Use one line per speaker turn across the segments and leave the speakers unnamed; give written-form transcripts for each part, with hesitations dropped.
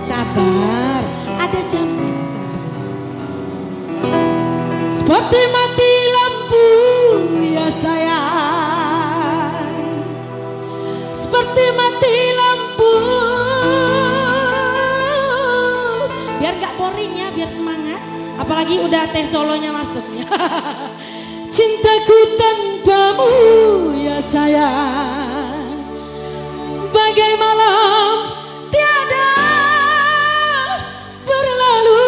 Sabar, ada jamnya sabar. Seperti mati lampu ya sayang, seperti mati lampu. Biar gak boring ya, biar semangat. Apalagi udah teh solonya masuk ya. Cintaku tanpamu ya sayang, bagai malam tiada berlalu.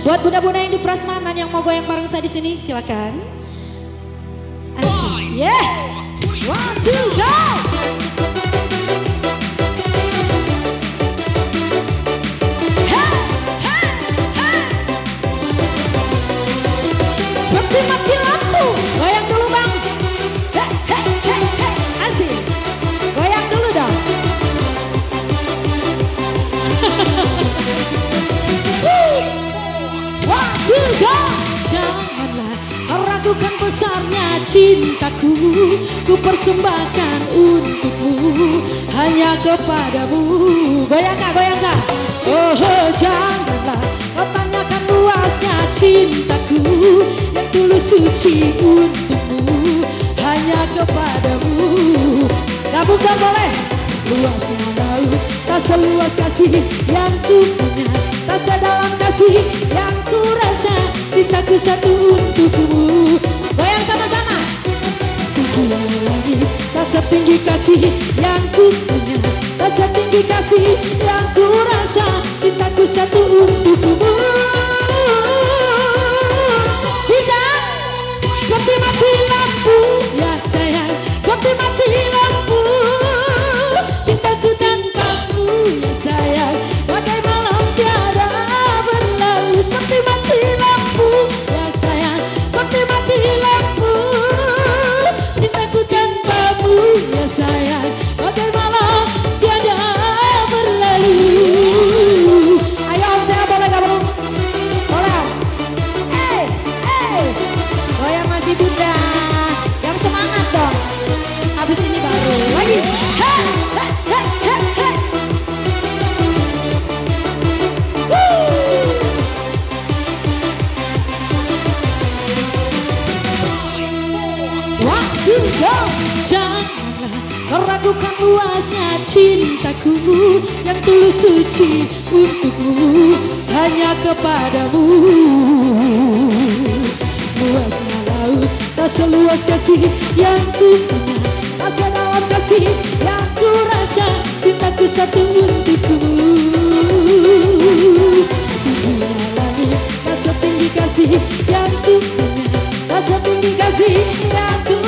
Buat bunda-bunda yang di prasmanan yang mau goyang bareng saya di sini, silakan. Asik, yeah. 1, 2, go. Seperti mati lampu, goyang dulu bang. Asik, goyang dulu dong. One, two, go. Janganlah kau ragukan besarnya cintaku, ku persembahkan untukmu, hanya kepadamu. Goyang kak, goyang kak. Oh, janganlah kau tanyakan luasnya cintaku, yang tulus suci untukmu, hanya kepadamu. Gabungkan boleh. Luasnya laut, tak seluas kasih yang ku punya, tak sedalam kasih yang ku rasa, cintaku satu untukmu. Goyang sama-sama. Tinggi langit, tak setinggi kasih yang ku punya, tak setinggi kasih yang ku rasa, cintaku satu untukmu. Bisa? Seperti mati lampu ya sayang, seperti mati lampu. Cintaku tanpamu ya sayang, bagai malam tiada berlalu. Seperti mati lampu ya sayang, seperti mati lampu. Cintaku tanpamu ya sayang, bagai malam tiada berlalu. Ayo om saya boleh gabung? Boleh? Goyang masih bunda, yang semangat dong. Habis ini baru lagi. Waktu kau janganlah kau ragukan luasnya cintaku, yang tulus suci untukmu, hanya kepadamu. Luasnya laut, tak seluas kasih yang ku punya, tak sedalam kasih yang ku rasa, cintaku satu untukmu. Tingginya langit, tak setinggi kasih yang ku punya, tak setinggi kasih yang ku